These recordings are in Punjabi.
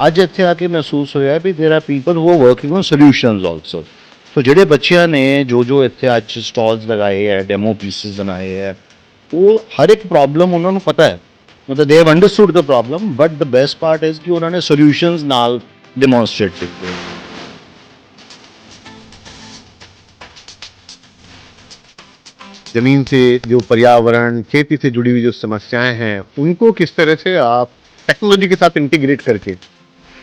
ਅੱਜ ਇੱਥੇ ਆ ਕੇ ਮਹਿਸੂਸ ਹੋਇਆ ਵੀ there are people who are working on solutions also. तो ਜਿਹੜੇ ਬੱਚਿਆਂ ਨੇ ਜੋ ਇੱਥੇ ਅੱਜ ਸਟਾਲਸ ਲਗਾਏ ਹੈ, ਡੈਮੋ ਪੀਸਿਸ ਬਣਾਏ ਹੈ, ਉਹ ਹਰ ਇੱਕ ਪ੍ਰੋਬਲਮ ਉਹਨਾਂ ਨੂੰ ਪਤਾ ਹੈ। ਮਤਲਬ they have understood the problem, but the best part is ਕਿ ਉਹਨਾਂ ਨੇ ਸੋਲਿਊਸ਼ਨਸ ਨਾਲ ਡੈਮੋਨਸਟ੍ਰੇਟ ਕੀਤੇ। जमीन से जो पर्यावरण खेती से जुड़ी हुई जो समस्याएं हैं उनको किस तरह से आप टेक्नोलॉजी के साथ इंटीग्रेट करके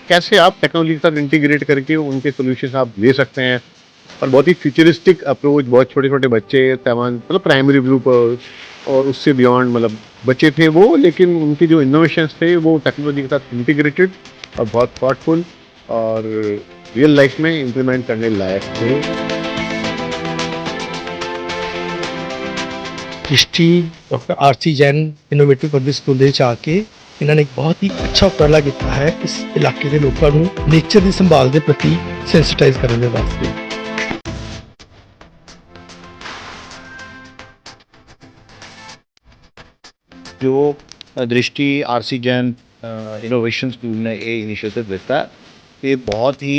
कैसे आप टेक्नोलॉजी के साथ इंटीग्रेट करके उनके सोल्यूशन आप दे सकते हैं। और बहुत ही फ्यूचरिस्टिक अप्रोच, बहुत छोटे छोटे बच्चे मतलब प्राइमरी ग्रुप और उससे बियॉन्ड मतलब बच्चे थे वो, लेकिन उनके जो इनोवेशंस थे वो टेक्नोलॉजी के साथ इंटीग्रेटेड और बहुत थॉटफुल और रियल लाइफ में इम्प्लीमेंट करने लायक थे। दृष्टि doctor RC Jain innovative public school ਦੇ ਵਿੱਚ ਆ ਕੇ ਇਹਨਾਂ ਨੇ ਇੱਕ ਬਹੁਤ ਹੀ ਅੱਛਾ ਉਪਰਾਲਾ ਕੀਤਾ ਹੈ ਇਸ ਇਲਾਕੇ ਦੇ ਲੋਕਾਂ ਨੂੰ ਨੇਚਰ ਦੀ ਸੰਭਾਲ ਦੇ ਪ੍ਰਤੀ ਸੈਂਸਿਟਾਈਜ਼ ਕਰਨ ਦੇ ਵਾਸਤੇ। जो दृष्टि आरसी जैन इनोवेशन स्कूल ने ये इनिशिएटिव ਦਿੱਤਾ, ਇਹ ਬਹੁਤ ਹੀ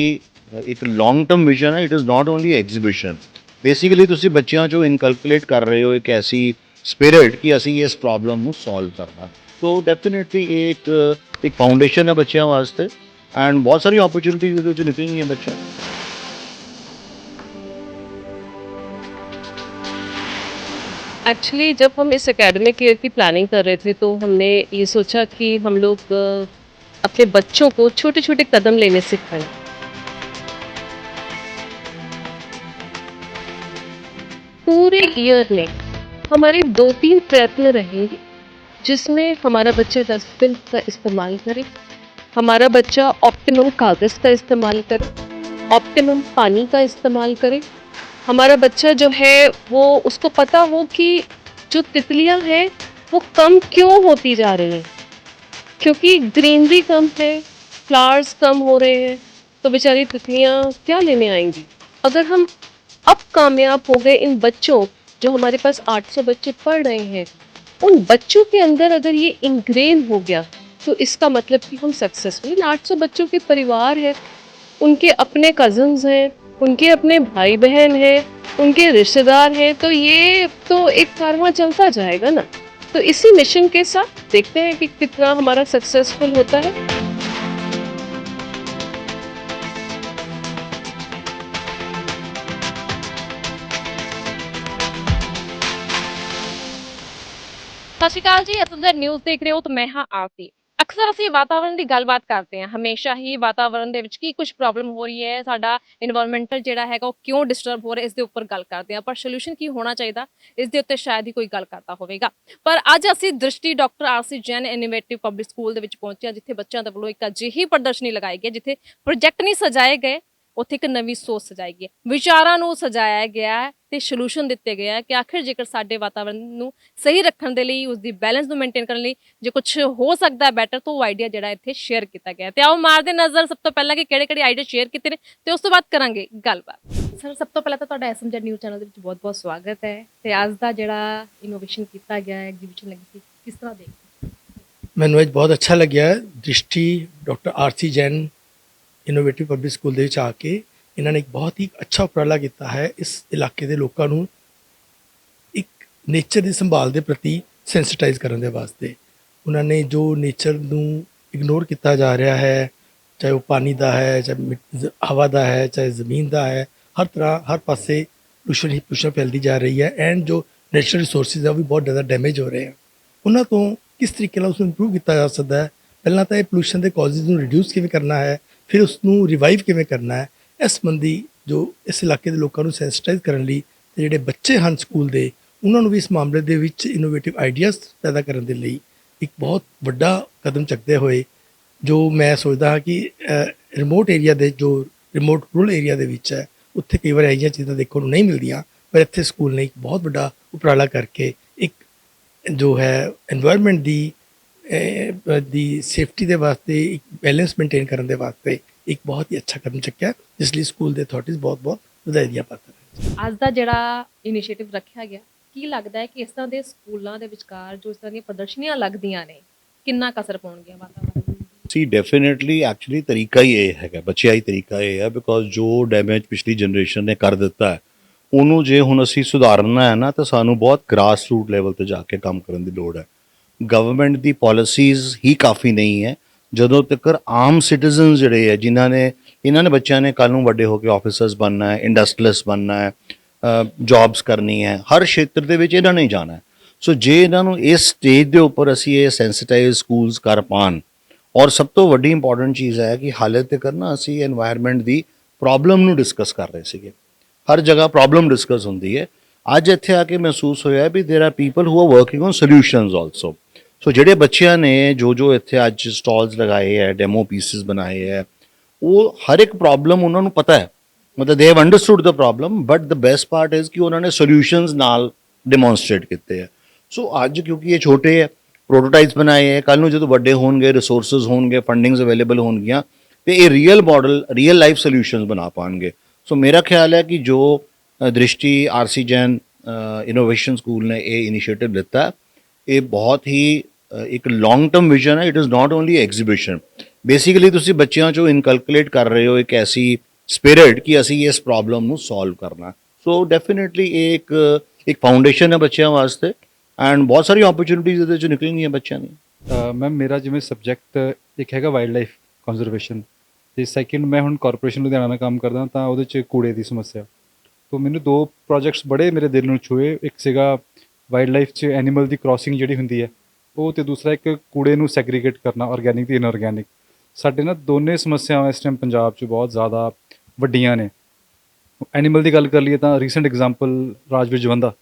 ਇੱਕ ਲੌਂਗ ਟਰਮ ਵਿਜ਼ਨ ਹੈ। It is not only exhibition. Basically ਤੁਸੀਂ ਬੱਚਿਆਂ 'ਚੋਂ ਇਨਕਲਕੂਲੇਟ ਕਰ ਰਹੇ ਹੋ ਇੱਕ ਐਸੀ ਸਪਿਰਿਟ ਕਿ ਅਸੀਂ ਇਸ ਪ੍ਰੋਬਲਮ ਨੂੰ ਸੋਲਵ ਕਰਨਾ। ਸੋ ਡੈਫੀਨੇਟਲੀ ਇਹ ਇੱਕ ਫਾਊਂਡੇਸ਼ਨ ਹੈ ਬੱਚਿਆਂ ਵਾਸਤੇ, ਐਂਡ ਬਹੁਤ ਸਾਰੀ ਓਪਰਚੁਨਿਟੀਜ਼ ਇਹਦੇ ਵਿੱਚ ਨਿਕਲਣਗੀਆਂ ਬੱਚਿਆਂ ਨੂੰ। एक्चुअली जब हम इस एकेडमिक ईयर की प्लानिंग कर रहे थे तो हमने ये सोचा कि हम लोग अपने बच्चों को छोटे छोटे कदम लेने सिखाएं। पूरे ईयर में हमारे 2-3 प्रयत्न रहे जिसमें हमारा बच्चा डस्टबिन का इस्तेमाल करे, हमारा बच्चा ऑप्टिमम कागज़ का इस्तेमाल करे, ऑप्टिमम पानी का इस्तेमाल करे, हमारा बच्चा जो है वो उसको पता हो कि जो तितलियां हैं वो कम क्यों होती जा रही हैं, क्योंकि ग्रीनरी कम है, फ्लावर्स कम हो रहे हैं, तो बेचारी तितलियां क्या लेने आएंगी। अगर हम अब कामयाब हो गए इन बच्चों, जो हमारे पास 800 बच्चे पढ़ रहे हैं, उन बच्चों के अंदर अगर ये इंग्रेन हो गया तो इसका मतलब कि हम सक्सेसफुल। 800 बच्चों के परिवार है, उनके अपने कजन्स हैं, उनके अपने भाई बहन हैं, उनके रिश्तेदार हैं, तो ये तो एक कारवां चलता जाएगा ना। तो इसी मिशन के साथ देखते हैं कि कितना हमारा सक्सेसफुल होता है। ਸਤਿ ਸ਼੍ਰੀ ਅਕਾਲ ਜੀ, ਅਸਲ ਨਿਊਜ਼ ਦੇਖ ਰਹੇ ਹੋ ਤਾਂ ਮੈਂ ਹਾਂ ਆਰਤੀ। ਅਕਸਰ ਅਸੀਂ ਵਾਤਾਵਰਣ ਦੀ ਗੱਲਬਾਤ ਕਰਦੇ ਹਾਂ, ਹਮੇਸ਼ਾ ਹੀ ਵਾਤਾਵਰਣ ਦੇ ਵਿੱਚ ਕੀ ਕੁਝ ਪ੍ਰੋਬਲਮ ਹੋ ਰਹੀ ਹੈ, ਸਾਡਾ ਇਨਵਾਇਰਨਮੈਂਟਲ ਜਿਹੜਾ ਹੈਗਾ ਉਹ ਕਿਉਂ ਡਿਸਟਰਬ ਹੋ ਰਿਹਾ, ਇਸ ਦੇ ਉੱਪਰ ਗੱਲ ਕਰਦੇ ਹਾਂ। ਪਰ ਸੋਲੂਸ਼ਨ ਕੀ ਹੋਣਾ ਚਾਹੀਦਾ, ਇਸ ਦੇ ਉੱਤੇ ਸ਼ਾਇਦ ਹੀ ਕੋਈ ਗੱਲ ਕਰਦਾ ਹੋਵੇਗਾ। ਪਰ ਅੱਜ ਅਸੀਂ ਦ੍ਰਿਸ਼ਟੀ ਡਾਕਟਰ ਆਰਸੀ ਜੈਨ ਇਨੋਵੇਟਿਵ ਪਬਲਿਕ ਸਕੂਲ ਦੇ ਵਿੱਚ ਪਹੁੰਚੇ ਹਾਂ, ਜਿੱਥੇ ਬੱਚਿਆਂ ਦੇ ਵੱਲੋਂ ਇੱਕ ਅਜਿਹੀ ਪ੍ਰਦਰਸ਼ਨੀ ਲਗਾਈ ਗਈ, ਜਿੱਥੇ ਪ੍ਰੋਜੈਕਟ ਨਹੀਂ ਸਜਾਏ ਗਏ, ਉੱਥੇ ਇੱਕ ਨਵੀਂ ਸੋਚ ਸਜਾਈ ਗਈ, ਵਿਚਾਰਾਂ ਨੂੰ ਸਜਾਇਆ ਗਿਆ ਹੈ ਤੇ ਸੋਲੂਸ਼ਨ ਦਿੱਤੇ ਗਏ ਹੈ ਕਿ ਆਖਿਰ ਜੇਕਰ ਸਾਡੇ ਵਾਤਾਵਰਣ ਨੂੰ ਸਹੀ ਰੱਖਣ ਦੇ ਲਈ, ਉਸਦੀ ਬੈਲੈਂਸ ਨੂੰ ਮੇਨਟੇਨ ਕਰਨ ਲਈ ਜੇ ਕੁਝ ਹੋ ਸਕਦਾ ਹੈ ਬੈਟਰ, ਤਾਂ ਉਹ ਆਈਡੀਆ ਜਿਹੜਾ ਇੱਥੇ ਸ਼ੇਅਰ ਕੀਤਾ ਗਿਆ। ਤੇ ਆਓ ਮਾਰਦੇ ਨਜ਼ਰ ਸਭ ਤੋਂ ਪਹਿਲਾਂ ਕਿ ਕਿਹੜੇ ਆਈਡੀਆ ਸ਼ੇਅਰ ਕੀਤੇ ਨੇ, ਤੇ ਉਸ ਤੋਂ ਬਾਅਦ ਕਰਾਂਗੇ ਗੱਲਬਾਤ। ਸਰ, ਸਭ ਤੋਂ ਪਹਿਲਾਂ ਤਾਂ ਤੁਹਾਡਾ ਐਸਐਮਜੈਡ ਨਿਊਜ਼ ਚੈਨਲ ਦੇ ਵਿੱਚ ਬਹੁਤ-ਬਹੁਤ ਸਵਾਗਤ ਹੈ। ਤੇ ਅੱਜ ਦਾ ਜਿਹੜਾ ਇਨੋਵੇਸ਼ਨ ਕੀਤਾ ਗਿਆ, ਐਗਜ਼ੀਬਿਸ਼ਨ ਲੱਗੀ ਸੀ, ਕਿਸ ਤਰ੍ਹਾਂ ਦੇਖਦੇ? ਮੈਨੂੰ ਅੱਜ ਬਹੁਤ ਅੱਛਾ ਲੱਗਿਆ। ਦ੍ਰਿਸ਼ਟੀ ਡਾਕਟਰ ਆਰਸੀ ਜੈਨ ਇਨੋਵੇਟਿਵ ਪਬਲਿਕ ਸਕੂਲ ਦੇ ਵਿੱਚ ਆ ਕੇ ਇਹਨਾਂ ਨੇ ਇੱਕ ਬਹੁਤ ਹੀ ਅੱਛਾ ਉਪਰਾਲਾ ਕੀਤਾ ਹੈ ਇਸ ਇਲਾਕੇ ਦੇ ਲੋਕਾਂ ਨੂੰ ਇੱਕ ਨੇਚਰ ਦੀ ਸੰਭਾਲ ਦੇ ਪ੍ਰਤੀ ਸੈਂਸਿਟਾਈਜ਼ ਕਰਨ ਦੇ ਵਾਸਤੇ। ਉਹਨਾਂ ਨੇ ਜੋ ਨੇਚਰ ਨੂੰ ਇਗਨੋਰ ਕੀਤਾ ਜਾ ਰਿਹਾ ਹੈ, ਚਾਹੇ ਉਹ ਪਾਣੀ ਦਾ ਹੈ, ਚਾਹੇ ਹਵਾ ਦਾ ਹੈ, ਚਾਹੇ ਜ਼ਮੀਨ ਦਾ ਹੈ, ਹਰ ਤਰ੍ਹਾਂ ਹਰ ਪਾਸੇ ਪੋਲੂਸ਼ਨ ਫੈਲਦੀ ਜਾ ਰਹੀ ਹੈ, ਐਂਡ ਜੋ ਨੈਚੁਰਲ ਰਿਸੋਰਸਿਸ ਆ ਉਹ ਵੀ ਬਹੁਤ ਜ਼ਿਆਦਾ ਡੈਮੇਜ ਹੋ ਰਹੇ ਆ। ਉਹਨਾਂ ਤੋਂ ਕਿਸ ਤਰੀਕੇ ਨਾਲ ਉਸਨੂੰ ਇੰਪਰੂਵ ਕੀਤਾ ਜਾ ਸਕਦਾ ਹੈ? ਪਹਿਲਾਂ ਤਾਂ ਇਹ ਪੋਲੂਸ਼ਨ ਦੇ ਕਾਜ਼ਿਸ ਨੂੰ ਰਿਡਿਊਸ ਕਿਵੇਂ ਕਰਨਾ ਹੈ, ਫਿਰ ਉਸ ਨੂੰ ਰਿਵਾਈਵ ਕਿਵੇਂ ਕਰਨਾ ਹੈ, ਇਸ ਸੰਬੰਧੀ ਜੋ ਇਸ ਇਲਾਕੇ ਦੇ ਲੋਕਾਂ ਨੂੰ ਸੈਂਸਿਟਾਈਜ਼ ਕਰਨ ਲਈ ਤੇ ਜਿਹੜੇ ਬੱਚੇ ਹਨ ਸਕੂਲ ਦੇ, ਉਹਨਾਂ ਨੂੰ ਵੀ ਇਸ ਮਾਮਲੇ ਦੇ ਵਿੱਚ ਇਨੋਵੇਟਿਵ ਆਈਡੀਆਜ਼ ਪੈਦਾ ਕਰਨ ਦੇ ਲਈ ਇੱਕ ਬਹੁਤ ਵੱਡਾ ਕਦਮ ਚੁੱਕਦੇ ਹੋਏ, ਜੋ ਮੈਂ ਸੋਚਦਾ ਹਾਂ ਕਿ ਰਿਮੋਟ ਏਰੀਆ ਦੇ, ਜੋ ਰਿਮੋਟ ਰੂਰਲ ਏਰੀਆ ਦੇ ਵਿੱਚ ਹੈ, ਉੱਥੇ ਕਈ ਵਾਰ ਅਜਿਹੀਆਂ ਚੀਜ਼ਾਂ ਦੇਖਣ ਨੂੰ ਨਹੀਂ ਮਿਲਦੀਆਂ, ਪਰ ਇੱਥੇ ਸਕੂਲ ਨੇ ਇੱਕ ਬਹੁਤ ਵੱਡਾ ਉਪਰਾਲਾ ਕਰਕੇ ਇੱਕ ਜੋ ਹੈ ਐਨਵਾਇਰਨਮੈਂਟ ਦੀ ਸੇਫਟੀ ਦੇ ਵਾਸਤੇ, ਇੱਕ ਬੈਲੈਂਸ ਮੇਨਟੇਨ ਕਰਨ ਦੇ ਵਾਸਤੇ ਇੱਕ ਬਹੁਤ ਹੀ ਅੱਛਾ ਕਦਮ ਚੁੱਕਿਆ, ਜਿਸ ਲਈ ਸਕੂਲ ਦੇ ਅਥਾਰਟੀਜ਼ ਬਹੁਤ-ਬਹੁਤ ਵਧਾਈ ਦੀਆਂ ਪਾਤਰ ਹੈ। ਅੱਜ ਦਾ ਜਿਹੜਾ ਇਨੀਸ਼ੀਏਟਿਵ ਰੱਖਿਆ ਗਿਆ, ਕੀ ਲੱਗਦਾ ਹੈ ਕਿ ਇਸ ਤਰ੍ਹਾਂ ਦੇ ਸਕੂਲਾਂ ਦੇ ਵਿਚਕਾਰ ਜੋ ਇਸ ਤਰ੍ਹਾਂ ਦੀਆਂ ਪ੍ਰਦਰਸ਼ਨੀਆਂ ਲੱਗਦੀਆਂ ਨੇ, ਕਿੰਨਾ ਕੁ ਅਸਰ ਪਾਉਣਗੀਆਂ ਵਾਤਾਵਰਣ ਨੂੰ? ਸੀ ਡੈਫੀਨਿਟਲੀ ਐਕਚੁਅਲੀ ਤਰੀਕਾ ਹੀ ਇਹ ਹੈਗਾ, ਬੱਚਿਆਂ ਹੀ ਤਰੀਕਾ ਇਹ ਹੈ, ਬਿਕੋਜ਼ ਜੋ ਡੈਮੇਜ ਪਿਛਲੀ ਜਨਰੇਸ਼ਨ ਨੇ ਕਰ ਦਿੱਤਾ ਹੈ ਉਹਨੂੰ ਜੇ ਹੁਣ ਅਸੀਂ ਸੁਧਾਰਨਾ ਹੈ ਨਾ ਤਾਂ ਸਾਨੂੰ ਬਹੁਤ ਗ੍ਰਾਸ ਰੂਟ ਲੈਵਲ ਤੇ ਜਾ ਕੇ ਕੰਮ ਕਰਨ ਦੀ ਲੋੜ ਹੈ। ਗਵਰਨਮੈਂਟ ਦੀ ਪਾਲਿਸੀਜ਼ ਹੀ ਕਾਫੀ ਨਹੀਂ ਹੈ ਜਦੋਂ ਤੱਕ ਆਮ ਸਿਟੀਜ਼ਨਸ ਜਿਹੜੇ ਹੈ ਜਿਨ੍ਹਾਂ ਨੇ ਇਹਨਾਂ ਨੇ ਬੱਚਿਆਂ ਨੇ ਕੱਲ੍ਹ ਨੂੰ ਵੱਡੇ ਹੋ ਕੇ ਆਫਿਸਰਸ ਬਣਨਾ ਹੈ, ਇੰਡਸਟਰੀਅਲਿਸਟ ਬਣਨਾ ਹੈ, ਜੌਬਸ ਕਰਨੀ ਹੈ, ਹਰ ਖੇਤਰ ਦੇ ਵਿੱਚ ਇਹਨਾਂ ਨੇ ਜਾਣਾ ਹੈ। ਸੋ ਜੇ ਇਹਨਾਂ ਨੂੰ ਇਸ ਸਟੇਜ ਦੇ ਉੱਪਰ ਅਸੀਂ ਇਹ ਸੈਂਸਿਟਾਈਜ਼ ਸਕੂਲਸ ਕਰ ਪਾਉਣ, ਔਰ ਸਭ ਤੋਂ ਵੱਡੀ ਇੰਪੋਰਟੈਂਟ ਚੀਜ਼ ਹੈ ਕਿ ਹਾਲੇ ਤੱਕ ਨਾ ਅਸੀਂ এনवायरमेंट ਦੀ ਪ੍ਰੋਬਲਮ ਨੂੰ ਡਿਸਕਸ ਕਰ ਰਹੇ ਸੀਗੇ, ਹਰ ਜਗ੍ਹਾ ਪ੍ਰੋਬਲਮ ਡਿਸਕਸ ਹੁੰਦੀ ਹੈ। ਅੱਜ ਇੱਥੇ ਆ ਕੇ ਮਹਿਸੂਸ ਹੋਇਆ ਵੀ there are people who are working on solutions also. So ਜਿਹੜੇ ਬੱਚਿਆਂ ਨੇ ਜੋ ਇੱਥੇ ਅੱਜ ਸਟਾਲਸ ਲਗਾਏ ਹੈ, ਡੈਮੋ ਪੀਸਿਸ ਬਣਾਏ ਹੈ, ਉਹ ਹਰ ਇੱਕ ਪ੍ਰੋਬਲਮ ਉਹਨਾਂ ਨੂੰ ਪਤਾ ਹੈ, ਮਤਲਬ they have understood the problem, but the best part is ਕਿ ਉਹਨਾਂ ਨੇ ਸੋਲਿਊਸ਼ਨਸ ਨਾਲ ਡੈਮੋਨਸਟ੍ਰੇਟ ਕੀਤੇ ਹੈ। ਸੋ ਅੱਜ ਕਿਉਂਕਿ ਇਹ ਛੋਟੇ ਹੈ, ਪ੍ਰੋਟੋਟਾਈਪਸ ਬਣਾਏ ਹੈ, ਕੱਲ੍ਹ ਨੂੰ ਜਦੋਂ ਵੱਡੇ ਹੋਣਗੇ, ਰਿਸੋਰਸਿਸ ਹੋਣਗੇ, ਫੰਡਿੰਗਸ ਅਵੇਲੇਬਲ ਹੋਣਗੀਆਂ ਤੇ ਇਹ real model, real life solutions ਬਣਾ ਪਾਉਣਗੇ। ਸੋ ਮੇਰਾ ਖਿਆਲ ਹੈ ਕਿ ਜੋ ਦ੍ਰਿਸ਼ਟੀ ਆਰਸੀ ਜੈਨ ਇਨੋਵੇਸ਼ਨ ਸਕੂਲ ਨੇ ਇਹ ਇਨੀਸ਼ੀਏਟਿਵ ਲਿੱਤਾ, ਇਹ ਬਹੁਤ ਹੀ ਇੱਕ ਲੌਂਗ ਟਰਮ ਵਿਜ਼ਨ ਹੈ। It is not only exhibition, basically ਤੁਸੀਂ ਬੱਚਿਆਂ 'ਚੋਂ ਇਨਕਲਕੂਲੇਟ ਕਰ ਰਹੇ ਹੋ ਇੱਕ ਐਸੀ ਸਪਿਰਿਟ ਕਿ ਅਸੀਂ ਇਸ ਪ੍ਰੋਬਲਮ ਨੂੰ ਸੋਲਵ ਕਰਨਾ। ਸੋ ਡੈਫੀਨਿਟਲੀ ਇਹ ਇੱਕ ਫਾਊਂਡੇਸ਼ਨ ਹੈ ਬੱਚਿਆਂ ਵਾਸਤੇ, ਐਂਡ ਬਹੁਤ ਸਾਰੀ ਓਪਰਚੁਨਿਟੀਜ਼ ਇਹਦੇ 'ਚੋਂ ਨਿਕਲਣਗੀਆਂ ਬੱਚਿਆਂ ਦੀਆਂ। ਮੈਮ ਮੇਰਾ ਜਿਵੇਂ ਸਬਜੈਕਟ ਇੱਕ ਹੈਗਾ ਵਾਈਲਡ ਲਾਈਫ ਕੰਜ਼ਰਵੇਸ਼ਨ, ਅਤੇ ਸੈਕਿੰਡ ਮੈਂ ਹੁਣ ਕਾਰਪੋਰੇਸ਼ਨ ਲੁਧਿਆਣਾ ਨਾਲ ਕੰਮ ਕਰਦਾ ਤਾਂ ਉਹਦੇ 'ਚ ਕੂੜੇ ਦੀ ਸਮੱਸਿਆ। ਤਾਂ ਮੈਨੂੰ ਦੋ ਪ੍ਰੋਜੈਕਟਸ ਬੜੇ ਮੇਰੇ ਦਿਲ ਨੂੰ ਛੂਏ, ਇੱਕ ਸੀਗਾ ਵਾਈਲਡ ਲਾਈਫ 'ਚ ਐਨੀਮਲ ਦੀ ਕ੍ਰਾਸਿੰਗ ਜਿਹੜੀ ਹੁੰਦੀ ਹੈ ਉਹ, ਅਤੇ ਦੂਸਰਾ ਇੱਕ ਕੂੜੇ ਨੂੰ ਸੈਗਰੀਗੇਟ ਕਰਨਾ, ਆਰਗੈਨਿਕ ਤੇ ਇਨਆਰਗੈਨਿਕ। ਸਾਡੇ ਨਾ ਦੋਨੇ ਸਮੱਸਿਆਵਾਂ ਇਸ ਟਾਈਮ ਪੰਜਾਬ 'ਚ ਬਹੁਤ ਜ਼ਿਆਦਾ ਵੱਡੀਆਂ ਨੇ। ਐਨੀਮਲ ਦੀ ਗੱਲ ਕਰ ਲਈਏ ਤਾਂ ਰੀਸੈਂਟ ਐਗਜ਼ਾਮਪਲ ਰਾਜਵੀਰ ਜਵੰਦਾ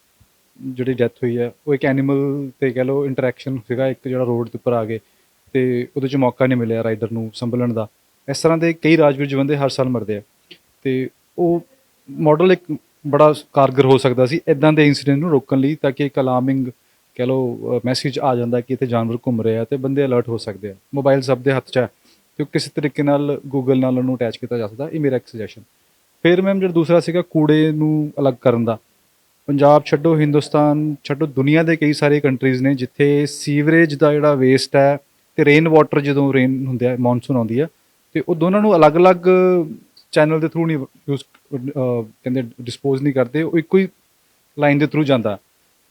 ਜਿਹੜੀ ਡੈਥ ਹੋਈ ਹੈ, ਉਹ ਇੱਕ ਐਨੀਮਲ 'ਤੇ ਕਹਿ ਲਓ ਇੰਟਰੈਕਸ਼ਨ ਸੀਗਾ, ਇੱਕ ਜਿਹੜਾ ਰੋਡ ਦੇ ਉੱਪਰ ਆ ਗਏ ਅਤੇ ਉਹਦੇ 'ਚ ਮੌਕਾ ਨਹੀਂ ਮਿਲਿਆ ਰਾਈਡਰ ਨੂੰ ਸੰਭਲਣ ਦਾ। ਇਸ ਤਰ੍ਹਾਂ ਦੇ ਕਈ ਰਾਜਵੀਰ ਜਵੰਦੇ ਹਰ ਸਾਲ ਮਰਦੇ ਆ, ਅਤੇ ਉਹ ਮਾਡਲ ਇੱਕ ਬੜਾ ਕਾਰਗਰ ਹੋ ਸਕਦਾ ਸੀ ਇੱਦਾਂ ਦੇ ਇੰਸੀਡੈਂਟ ਨੂੰ ਰੋਕਣ ਲਈ, ਤਾਂ ਕਿ ਇੱਕ ਅਲਾਰਮਿੰਗ ਕਹਿ ਲਓ ਮੈਸੇਜ ਆ ਜਾਂਦਾ ਕਿ ਇੱਥੇ ਜਾਨਵਰ ਘੁੰਮ ਰਹੇ ਆ ਅਤੇ ਬੰਦੇ ਅਲਰਟ ਹੋ ਸਕਦੇ ਆ। ਮੋਬਾਈਲ ਸਭ ਦੇ ਹੱਥ 'ਚ ਹੈ ਅਤੇ ਉਹ ਕਿਸੇ ਤਰੀਕੇ ਨਾਲ ਗੂਗਲ ਨਾਲ ਉਹਨੂੰ ਅਟੈਚ ਕੀਤਾ ਜਾ ਸਕਦਾ। ਇਹ ਮੇਰਾ ਇੱਕ ਸੁਜੈਸ਼ਨ। ਫਿਰ ਮੈਮ ਜਿਹੜਾ ਦੂਸਰਾ ਸੀਗਾ ਕੂੜੇ ਨੂੰ ਅਲੱਗ ਕਰਨ ਦਾ, ਪੰਜਾਬ ਛੱਡੋ, ਹਿੰਦੁਸਤਾਨ ਛੱਡੋ, ਦੁਨੀਆ ਦੇ ਕਈ ਸਾਰੇ ਕੰਟਰੀਜ਼ ਨੇ ਜਿੱਥੇ ਸੀਵਰੇਜ ਦਾ ਜਿਹੜਾ ਵੇਸਟ ਹੈ ਅਤੇ ਰੇਨ ਵਾਟਰ, ਜਦੋਂ ਰੇਨ ਹੁੰਦੇ ਆ, ਮੌਨਸੂਨ ਆਉਂਦੀ ਆ, ਅਤੇ ਉਹ ਦੋਨਾਂ ਨੂੰ ਅਲੱਗ-ਅਲੱਗ ਚੈਨਲ ਦੇ ਥਰੂ ਨਹੀਂ ਯੂਜ਼ ਕਹਿੰਦੇ ਡਿਸਪੋਜ਼ ਨਹੀਂ ਕਰਦੇ, ਉਹ ਇੱਕੋ ਹੀ ਲਾਈਨ ਦੇ ਥਰੂ ਜਾਂਦਾ।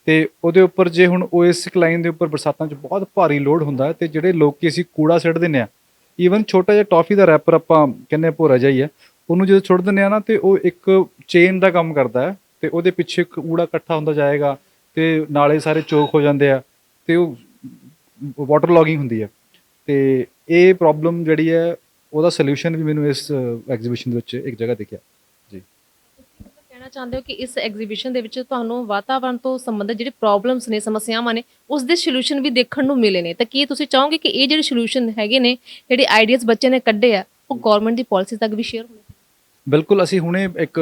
ਅਤੇ ਉਹਦੇ ਉੱਪਰ ਜੇ ਹੁਣ ਉਹ ਇਸ ਲਾਈਨ ਦੇ ਉੱਪਰ ਬਰਸਾਤਾਂ 'ਚ ਬਹੁਤ ਭਾਰੀ ਲੋਡ ਹੁੰਦਾ ਅਤੇ ਜਿਹੜੇ ਲੋਕ ਅਸੀਂ ਕੂੜਾ ਸਿੱਟ ਦਿੰਦੇ ਹਾਂ, ਈਵਨ ਛੋਟਾ ਜਿਹਾ ਟੌਫੀ ਦਾ ਰੈਪਰ ਆਪਾਂ ਕਹਿੰਦੇ ਭੋਰਾ ਜਿਹਾ ਹੀ ਹੈ, ਉਹਨੂੰ ਜਦੋਂ ਸੁੱਟ ਦਿੰਦੇ ਹਾਂ ਨਾ, ਅਤੇ ਉਹ ਇੱਕ ਚੇਨ ਦਾ ਕੰਮ ਕਰਦਾ ਹੈ, ਅਤੇ ਉਹਦੇ ਪਿੱਛੇ ਕੂੜਾ ਇਕੱਠਾ ਹੁੰਦਾ ਜਾਏਗਾ ਅਤੇ ਨਾਲੇ ਸਾਰੇ ਚੋਕ ਹੋ ਜਾਂਦੇ ਆ ਅਤੇ ਉਹ ਵਾਟਰ ਲੌਗਿੰਗ ਹੁੰਦੀ ਹੈ। ਅਤੇ ਇਹ ਪ੍ਰੋਬਲਮ ਜਿਹੜੀ ਹੈ ਉਹਦਾ ਸੋਲਿਊਸ਼ਨ ਵੀ ਮੈਨੂੰ ਇਸ ਐਗਜ਼ੀਬਿਸ਼ਨ ਦੇ ਵਿੱਚ ਇੱਕ ਜਗ੍ਹਾ ਦਿਖਿਆ ਜੀ। ਕਹਿਣਾ ਚਾਹੁੰਦੇ ਹੋ ਕਿ ਇਸ ਐਗਜ਼ੀਬਿਸ਼ਨ ਦੇ ਵਿੱਚ ਤੁਹਾਨੂੰ ਵਾਤਾਵਰਣ ਤੋਂ ਸੰਬੰਧਿਤ ਜਿਹੜੇ ਪ੍ਰੋਬਲਮਸ ਨੇ, ਸਮੱਸਿਆਵਾਂ ਨੇ, ਉਸ ਦੇ ਸੋਲੂਸ਼ਨ ਵੀ ਦੇਖਣ ਨੂੰ ਮਿਲੇ ਨੇ, ਤਾਂ ਕੀ ਤੁਸੀਂ ਚਾਹੋਗੇ ਕਿ ਇਹ ਜਿਹੜੇ ਸੋਲੂਸ਼ਨ ਹੈਗੇ ਨੇ, ਜਿਹੜੇ ਆਈਡੀਆਜ਼ ਬੱਚੇ ਨੇ ਕੱਢੇ ਆ, ਉਹ ਗਵਰਨਮੈਂਟ ਦੀ ਪਾਲਿਸੀ ਤੱਕ ਵੀ ਸ਼ੇਅਰ ਹੋਣ? ਬਿਲਕੁਲ, ਅਸੀਂ ਹੁਣੇ ਇੱਕ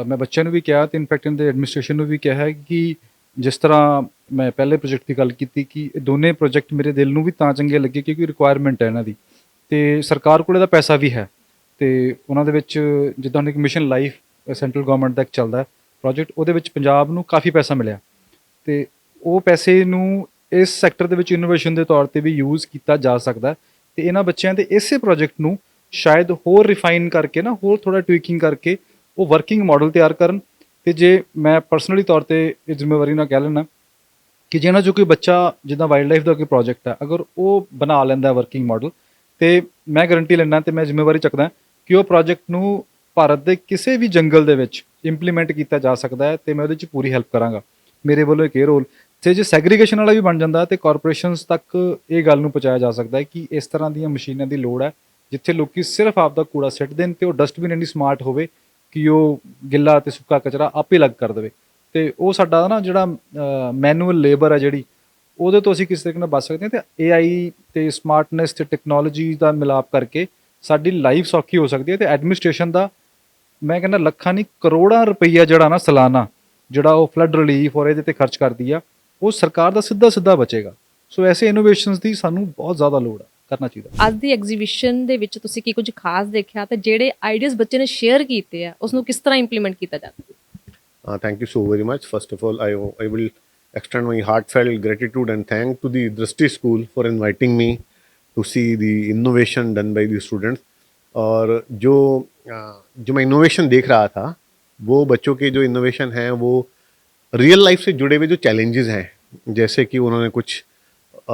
ਮੈਂ ਬੱਚਿਆਂ ਨੂੰ ਵੀ ਕਿਹਾ ਅਤੇ ਇਨਫੈਕਟ ਇਹਨਾਂ ਦੇ ਐਡਮਿਨਿਸਟ੍ਰੇਸ਼ਨ ਨੂੰ ਵੀ ਕਿਹਾ ਹੈ ਕਿ ਜਿਸ ਤਰ੍ਹਾਂ ਮੈਂ ਪਹਿਲੇ ਪ੍ਰੋਜੈਕਟ ਦੀ ਗੱਲ ਕੀਤੀ ਕਿ ਇਹ ਦੋਨੇ ਪ੍ਰੋਜੈਕਟ ਮੇਰੇ ਦਿਲ ਨੂੰ ਵੀ ਤਾਂ ਚੰਗੇ ਲੱਗੇ ਕਿਉਂਕਿ ਰਿਕੁਆਇਰਮੈਂਟ ਹੈ ਇਹਨਾਂ ਦੀ, ਅਤੇ ਸਰਕਾਰ ਕੋਲ ਇਹਦਾ ਪੈਸਾ ਵੀ ਹੈ, ਅਤੇ ਉਹਨਾਂ ਦੇ ਵਿੱਚ ਜਿੱਦਾਂ ਹੁਣ ਇੱਕ ਮਿਸ਼ਨ ਲਾਈਫ ਸੈਂਟਰਲ ਗਵਰਨਮੈਂਟ ਦਾ ਇੱਕ ਚੱਲਦਾ ਪ੍ਰੋਜੈਕਟ, ਉਹਦੇ ਵਿੱਚ ਪੰਜਾਬ ਨੂੰ ਕਾਫੀ ਪੈਸਾ ਮਿਲਿਆ, ਅਤੇ ਉਹ ਪੈਸੇ ਨੂੰ ਇਸ ਸੈਕਟਰ ਦੇ ਵਿੱਚ ਇਨੋਵੇਸ਼ਨ ਦੇ ਤੌਰ 'ਤੇ ਵੀ ਯੂਜ਼ ਕੀਤਾ ਜਾ ਸਕਦਾ। ਅਤੇ ਇਹਨਾਂ ਬੱਚਿਆਂ ਦੇ ਇਸੇ ਪ੍ਰੋਜੈਕਟ ਨੂੰ ਸ਼ਾਇਦ ਹੋਰ ਰਿਫਾਈਨ ਕਰਕੇ ਨਾ, ਹੋਰ ਥੋੜ੍ਹਾ ਟਵੀਕਿੰਗ ਕਰਕੇ ਉਹ ਵਰਕਿੰਗ ਮਾਡਲ ਤਿਆਰ ਕਰਨ। ਅਤੇ ਜੇ ਮੈਂ ਪਰਸਨਲੀ ਤੌਰ 'ਤੇ ਇਹ ਜ਼ਿੰਮੇਵਾਰੀ ਨਾਲ ਕਹਿ ਲੈਣਾ ਕਿ ਜੇ ਇਹਨਾਂ 'ਚੋਂ ਕੋਈ ਬੱਚਾ ਜਿੱਦਾਂ ਵਾਈਲਡ ਲਾਈਫ ਦਾ ਕੋਈ ਪ੍ਰੋਜੈਕਟ ਹੈ, ਅਗਰ ਉਹ ਬਣਾ ਲੈਂਦਾ ਵਰਕਿੰਗ ਮਾਡਲ, ਅਤੇ ਮੈਂ ਗਰੰਟੀ ਲੈਂਦਾ ਅਤੇ ਮੈਂ ਜ਼ਿੰਮੇਵਾਰੀ ਚੱਕਦਾ ਕਿ ਉਹ ਪ੍ਰੋਜੈਕਟ ਨੂੰ ਭਾਰਤ ਦੇ ਕਿਸੇ ਵੀ ਜੰਗਲ ਦੇ ਵਿੱਚ ਇੰਪਲੀਮੈਂਟ ਕੀਤਾ ਜਾ ਸਕਦਾ ਹੈ, ਅਤੇ ਮੈਂ ਉਹਦੇ 'ਚ ਪੂਰੀ ਹੈਲਪ ਕਰਾਂਗਾ। ਮੇਰੇ ਵੱਲੋਂ ਇੱਕ ਇਹ ਰੋਲ, ਅਤੇ ਜੇ ਸੈਗਰੀਗੇਸ਼ਨ ਵਾਲਾ ਵੀ ਬਣ ਜਾਂਦਾ ਤਾਂ ਕਾਰਪੋਰੇਸ਼ਨਸ ਤੱਕ ਇਹ ਗੱਲ ਨੂੰ ਪਹੁੰਚਾਇਆ ਜਾ ਸਕਦਾ ਹੈ ਕਿ ਇਸ ਤਰ੍ਹਾਂ ਦੀਆਂ ਮਸ਼ੀਨਾਂ ਦੀ ਲੋੜ ਹੈ ਜਿੱਥੇ ਲੋਕ ਸਿਰਫ ਆਪਦਾ ਕੂੜਾ ਸਿੱਟ ਦੇਣ, ਅਤੇ ਉਹ ਡਸਟਬਿਨ ਇੰਨੀ ਸਮਾਰਟ ਹੋਵੇ ਕਿ ਉਹ ਗਿੱਲਾ ਅਤੇ ਸੁੱਕਾ ਕਚਰਾ ਆਪੇ ਅਲੱਗ ਕਰ ਦੇਵੇ। ਅਤੇ ਉਹ ਸਾਡਾ ਨਾ ਜਿਹੜਾ ਮੈਨੂਅਲ ਲੇਬਰ ਹੈ ਜਿਹੜੀ, ਉਹਦੇ ਤੋਂ ਅਸੀਂ ਕਿਸੇ ਤਰੀਕੇ ਨਾਲ ਬਚ ਸਕਦੇ ਹਾਂ, ਅਤੇ AI ਅਤੇ ਸਮਾਰਟਨੈਸ ਅਤੇ ਟੈਕਨੋਲੋਜੀ ਦਾ ਮਿਲਾਪ ਕਰਕੇ ਸਾਡੀ ਲਾਈਫ ਸੌਖੀ ਹੋ ਸਕਦੀ ਹੈ। ਅਤੇ ਐਡਮਿਨਿਸਟ੍ਰੇਸ਼ਨ ਦਾ ਮੈਂ ਕਹਿੰਦਾ ਲੱਖਾਂ ਨਹੀਂ ਕਰੋੜਾਂ ਰੁਪਈਆ ਜਿਹੜਾ ਨਾ ਸਾਲਾਨਾ ਜਿਹੜਾ ਉਹ ਫਲੱਡ ਰਿਲੀਫ ਔਰ ਇਹਦੇ 'ਤੇ ਖਰਚ ਕਰਦੀ ਆ, ਉਹ ਸਰਕਾਰ ਦਾ ਸਿੱਧਾ ਬਚੇਗਾ। ਸੋ ਐਸੇ ਇਨੋਵੇਸ਼ਨਸ ਦੀ ਸਾਨੂੰ ਬਹੁਤ ਜ਼ਿਆਦਾ ਲੋੜ ਹੈ, ਕਰਨਾ ਚਾਹੀਦਾ। ਅੱਜ ਦੀ ਐਗਜ਼ੀਬਿਸ਼ਨ ਦੇ ਵਿੱਚ ਤੁਸੀਂ ਕੀ ਕੁਝ ਖਾਸ ਦੇਖਿਆ, ਤੇ ਜਿਹੜੇ ਆਈਡੀਆਜ਼ ਬੱਚੇ ਨੇ ਸ਼ੇਅਰ ਕੀਤੇ ਆ ਉਸ ਨੂੰ ਕਿਸ ਤਰ੍ਹਾਂ ਇੰਪਲੀਮੈਂਟ ਕੀਤਾ ਜਾ ਸਕਦਾ? Thank you so very much. First of all, I will extend my heartfelt gratitude and thank to the Drishti School for inviting me to see the innovation done by the students. और जो मैं इनोवेशन देख रहा था, वो बच्चों के जो इनोवेशन हैं वो रियल लाइफ से जुड़े हुए जो चैलेंजेस हैं, जैसे कि उन्होंने कुछ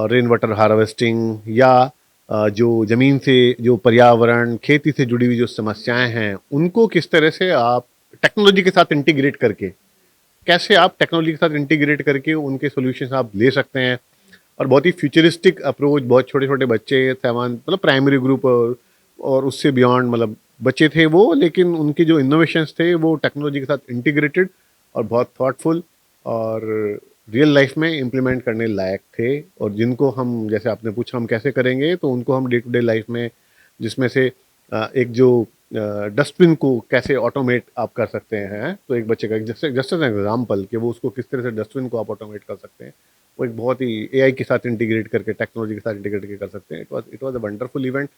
रेन वाटर हार्वेस्टिंग या जो ज़मीन से जो पर्यावरण खेती से जुड़ी हुई जो समस्याएं हैं उनको किस तरह से आप टेक्नोलॉजी के साथ इंटीग्रेट करके, कैसे आप टेक्नोलॉजी के साथ इंटीग्रेट करके उनके सॉल्यूशंस आप ले सकते हैं। और बहुत ही फ्यूचरिस्टिक अप्रोच, बहुत छोटे छोटे बच्चे, सेवन मतलब प्राइमरी ग्रुप और उससे बियॉन्ड मतलब बच्चे थे वो, लेकिन उनके जो इनोवेशंस थे वो टेक्नोलॉजी के साथ इंटीग्रेटेड और बहुत थॉटफुल और रियल लाइफ में इम्प्लीमेंट करने लायक थे। और जिनको हम, जैसे आपने पूछा हम कैसे करेंगे, तो उनको हम डे टू डे लाइफ में, जिसमें से एक जो डस्टबिन को कैसे ऑटोमेट आप कर सकते हैं, तो एक बच्चे का जस्ट एन एग्जाम्पल कि वो उसको किस तरह से डस्टबिन को आप ऑटोमेट कर सकते हैं, वो एक बहुत ही एआई के साथ इंटीग्रेट करके, टेक्नोलॉजी के साथ इंटीग्रेट करके कर सकते हैं। It was a wonderful event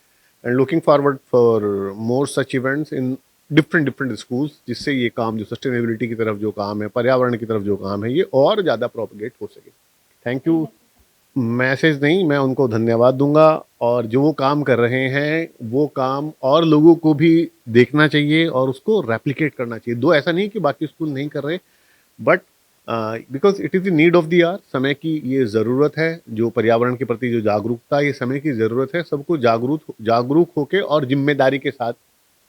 and looking forward for more such events in different schools, जिससे ये काम जो सस्टेनेबिलिटी की तरफ जो काम है, पर्यावरण की तरफ जो काम है, ये और ज़्यादा प्रोपगेट हो सके। Thank you. मैसेज नहीं, मैं उनको धन्यवाद दूंगा। और जो वो काम कर रहे हैं वो काम और लोगों को भी देखना चाहिए और उसको रेप्लिकेट करना चाहिए। दो, ऐसा नहीं कि बाकी स्कूल नहीं कर रहे, but because it is the need of the hour, समय की ये ज़रूरत है। जो पर्यावरण के प्रति जो जागरूकता, ये समय की ज़रूरत है। सबको जागरूक होके और जिम्मेदारी के साथ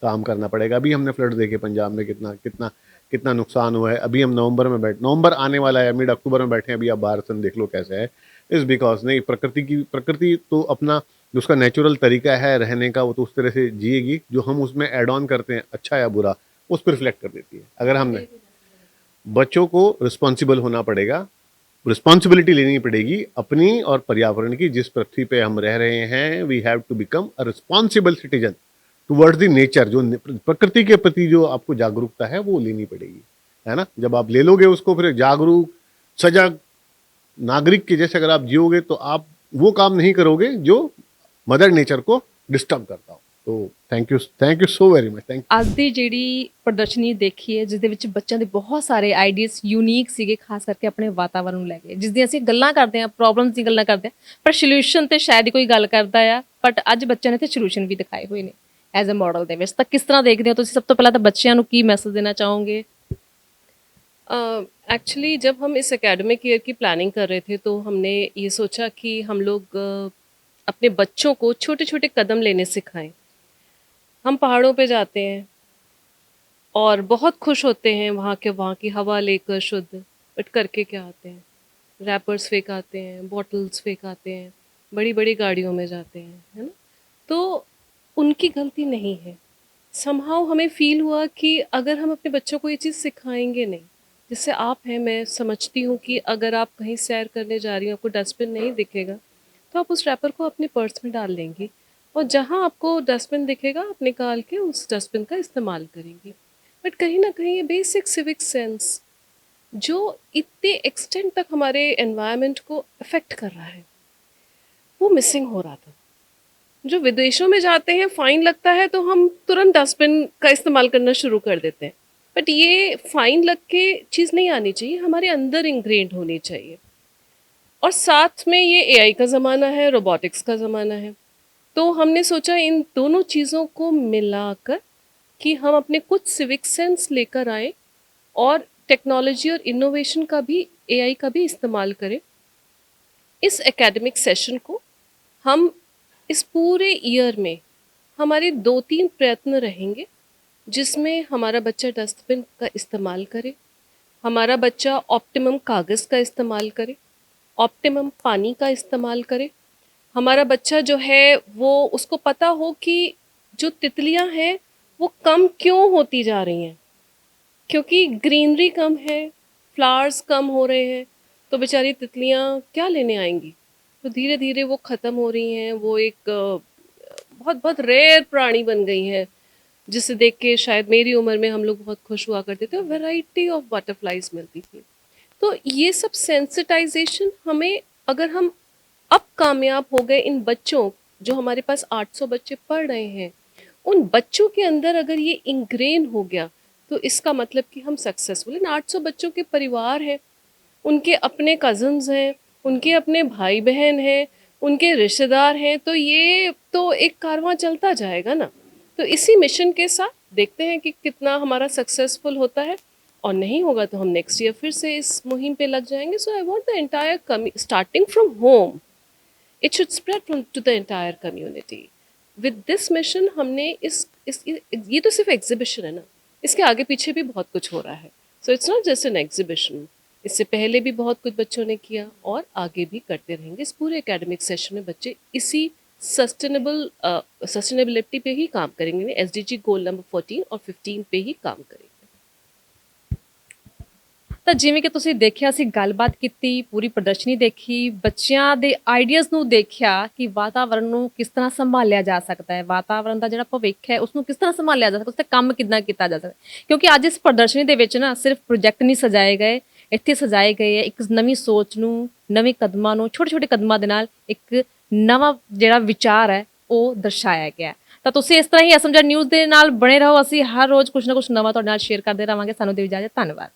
काम करना पड़ेगा। अभी हमने फ्लड देखे पंजाब में, कितना कितना कितना नुकसान हुआ है। अभी हम नवंबर आने वाला है, मिड अक्टूबर में बैठे हैं, अभी आप बाहर सन देख लो कैसे है। इस बिकॉज नहीं, प्रकृति तो अपना जो उसका नेचुरल तरीका है रहने का, वो तो उस तरह से जिएगी। जो हम उसमें ऐड ऑन करते हैं, अच्छा या बुरा, उस पर रिफ्लेक्ट कर देती है। अगर हमने बच्चों को रिस्पॉन्सिबल होना पड़ेगा, रिस्पॉन्सिबिलिटी लेनी पड़ेगी अपनी और पर्यावरण की। जिस पृथ्वी पे हम रह रहे हैं, we have to become a responsible citizen towards the nature. जो प्रकृति के प्रति जो आपको जागरूकता है वो लेनी पड़ेगी, है ना। जब आप ले लोगे उसको, फिर जागरूक सजग नागरिक के जैसे अगर आप जियोगे, तो आप वो काम नहीं करोगे जो मदर नेचर को डिस्टर्ब करता हो। तो thank you so very much. Thank ਅੱਜ ਦੀ ਜਿਹੜੀ ਪ੍ਰਦਰਸ਼ਨੀ ਦੇਖੀ ਹੈ, ਜਿਸ ਦੇ ਵਿੱਚ ਬੱਚਿਆਂ ਦੇ ਬਹੁਤ ਸਾਰੇ ਆਈਡੀਆਜ਼ ਯੂਨੀਕ ਸੀਗੇ, ਖਾਸ ਕਰਕੇ ਆਪਣੇ ਵਾਤਾਵਰਣ ਨੂੰ ਲੈ ਕੇ, ਜਿਸ ਦੀਆਂ ਅਸੀਂ ਗੱਲਾਂ ਕਰਦੇ ਹਾਂ, ਪ੍ਰੋਬਲਮਸ ਦੀ ਗੱਲਾਂ ਕਰਦੇ ਹਾਂ, ਪਰ ਸੋਲੂਸ਼ਨ ਤੇ ਸ਼ਾਇਦ ਹੀ ਕੋਈ ਗੱਲ ਕਰਦਾ ਆ। ਬਟ ਅੱਜ ਬੱਚਿਆਂ ਨੇ ਤੇ ਸੋਲੂਸ਼ਨ ਵੀ ਦਿਖਾਏ ਹੋਏ ਨੇ ਐਜ਼ ਅ ਮਾਡਲ ਦੇ ਵਿੱਚ। ਤਾਂ ਕਿਸ ਤਰ੍ਹਾਂ ਦੇਖਦੇ ਹੋ ਤੁਸੀਂ? ਸਭ ਤੋਂ ਪਹਿਲਾਂ ਤਾਂ ਬੱਚਿਆਂ ਨੂੰ ਕੀ ਮੈਸੇਜ ਦੇਣਾ ਚਾਹੋਗੇ? एक्चुअली जब हम इस एकेडमिक ईयर की प्लानिंग कर रहे थे, तो हमने ये सोचा कि हम लोग अपने बच्चों को छोटे छोटे कदम लेने सिखाएं। हम पहाड़ों पे जाते हैं और बहुत खुश होते हैं वहाँ की हवा लेकर शुद्ध, बट करके क्या आते हैं? रैपर्स फेंक आते हैं, बॉटल्स फेंक आते हैं, बड़ी बड़ी गाड़ियों में जाते हैं, है ना। तो उनकी गलती नहीं है। समहाउ हमें फील हुआ कि अगर हम अपने बच्चों को ये चीज़ सिखाएंगे नहीं, जैसे आप हैं, मैं समझती हूँ कि अगर आप कहीं सैर करने जा रही हो, आपको डस्टबिन नहीं दिखेगा, तो आप उस रैपर को अपने पर्स में डाल लेंगी, और जहाँ आपको डस्टबिन दिखेगा आप निकाल के उस डस्टबिन का इस्तेमाल करेंगी। बट कहीं ना कहीं ये बेसिक सिविक सेंस जो इतने एक्सटेंट तक हमारे एनवायरनमेंट को अफेक्ट कर रहा है, वो मिसिंग हो रहा था। जो विदेशों में जाते हैं, फाइन लगता है तो हम तुरंत डस्टबिन का इस्तेमाल करना शुरू कर देते हैं, बट ये फाइन लग के चीज़ नहीं आनी चाहिए, हमारे अंदर इंग्रेंड होनी चाहिए। और साथ में ये एआई का ज़माना है, रोबोटिक्स का ज़माना है, तो हमने सोचा इन दोनों चीज़ों को मिलाकर कि हम अपने कुछ सिविक सेंस लेकर आए और टेक्नोलॉजी और इनोवेशन का भी, एआई का भी इस्तेमाल करें। इस एकेडमिक सेशन को हम इस पूरे ईयर में हमारे 2-3 प्रयत्न रहेंगे, जिसमें हमारा बच्चा डस्टबिन का इस्तेमाल करे, हमारा बच्चा ऑप्टिमम कागज़ का इस्तेमाल करे, ऑप्टिमम पानी का इस्तेमाल करे, हमारा बच्चा जो है वो उसको पता हो कि जो तितलियां हैं वो कम क्यों होती जा रही हैं, क्योंकि ग्रीनरी कम है, फ्लावर्स कम हो रहे हैं, तो बेचारी तितलियां क्या लेने आएंगी। तो धीरे धीरे वो ख़त्म हो रही हैं। वो एक बहुत बहुत रेयर प्राणी बन गई हैं, जिसे देख के शायद मेरी उम्र में हम लोग बहुत खुश हुआ करते थे और वैरायटी ऑफ बटरफ्लाइज मिलती थी। तो ये सब सेंसिटाइजेशन हमें, अगर हम अब कामयाब हो गए इन बच्चों, जो हमारे पास 800 बच्चे पढ़ रहे हैं, उन बच्चों के अंदर अगर ये इंग्रेन हो गया, तो इसका मतलब कि हम सक्सेसफुल। इन 800 बच्चों के परिवार हैं, उनके अपने कज़न्स हैं, उनके अपने भाई बहन हैं, उनके रिश्तेदार हैं, तो ये तो एक कारवां चलता जाएगा ना। तो इसी मिशन के साथ देखते हैं कि कितना हमारा सक्सेसफुल होता है, और नहीं होगा तो हम नेक्स्ट ईयर फिर से इस मुहिम पे लग जाएंगे। So I want the entire starting from home, it should spread from to the entire community. With this mission हमने ये तो सिर्फ एग्जीबिशन है ना, इसके आगे पीछे भी बहुत कुछ हो रहा है। So it's not just an exhibition, इससे पहले भी बहुत कुछ बच्चों ने किया और आगे भी करते रहेंगे। इस पूरे एकेडमिक सेशन में बच्चे इसी सस्टेनेबिलिटी पे ही काम करेंगे, एसडीजी गोल नंबर 14 और 15 पे ही काम करेंगे। ਤਾਂ ਜਿਵੇਂ ਕਿ ਤੁਸੀਂ ਦੇਖਿਆ, ਅਸੀਂ ਗੱਲਬਾਤ ਕੀਤੀ, ਪੂਰੀ ਪ੍ਰਦਰਸ਼ਨੀ ਦੇਖੀ, ਬੱਚਿਆਂ ਦੇ ਆਈਡੀਆਜ਼ ਨੂੰ ਦੇਖਿਆ ਕਿ ਵਾਤਾਵਰਣ ਨੂੰ ਕਿਸ ਤਰ੍ਹਾਂ ਸੰਭਾਲਿਆ ਜਾ ਸਕਦਾ ਹੈ, ਵਾਤਾਵਰਣ ਦਾ ਜਿਹੜਾ ਭਵਿੱਖ ਹੈ ਉਸ ਨੂੰ ਕਿਸ ਤਰ੍ਹਾਂ ਸੰਭਾਲਿਆ ਜਾ ਸਕਦਾ, ਉਸ ਤੇ ਕੰਮ ਕਿੱਦਾਂ ਕੀਤਾ ਜਾ ਸਕਦਾ। ਕਿਉਂਕਿ ਅੱਜ ਇਸ ਪ੍ਰਦਰਸ਼ਨੀ ਦੇ ਵਿੱਚ ਨਾ ਸਿਰਫ ਪ੍ਰੋਜੈਕਟ ਨਹੀਂ ਸਜਾਏ ਗਏ, ਇੱਥੇ ਸਜਾਏ ਗਏ ਹੈ ਇੱਕ ਨਵੀਂ ਸੋਚ ਨੂੰ, ਨਵੇਂ ਕਦਮਾਂ ਨੂੰ, ਛੋਟੇ ਛੋਟੇ ਕਦਮਾਂ ਦੇ ਨਾਲ ਇੱਕ ਨਵਾਂ ਜਿਹੜਾ ਵਿਚਾਰ ਹੈ ਉਹ ਦਰਸਾਇਆ ਗਿਆ। ਤਾਂ ਤੁਸੀਂ ਇਸ ਤਰ੍ਹਾਂ ਹੀ ਐਸਐਮਜੀ ਨਿਊਜ਼ ਦੇ ਨਾਲ ਬਣੇ ਰਹੋ, ਅਸੀਂ ਹਰ ਰੋਜ਼ ਕੁਛ ਨਾ ਕੁਛ ਨਵਾਂ ਤੁਹਾਡੇ ਨਾਲ ਸ਼ੇਅਰ ਕਰਦੇ ਰਹਾਂਗੇ। ਸਾਨੂੰ ਦਿਓ ਇਜਾਜ਼ਤ, ਧੰਨਵਾਦ।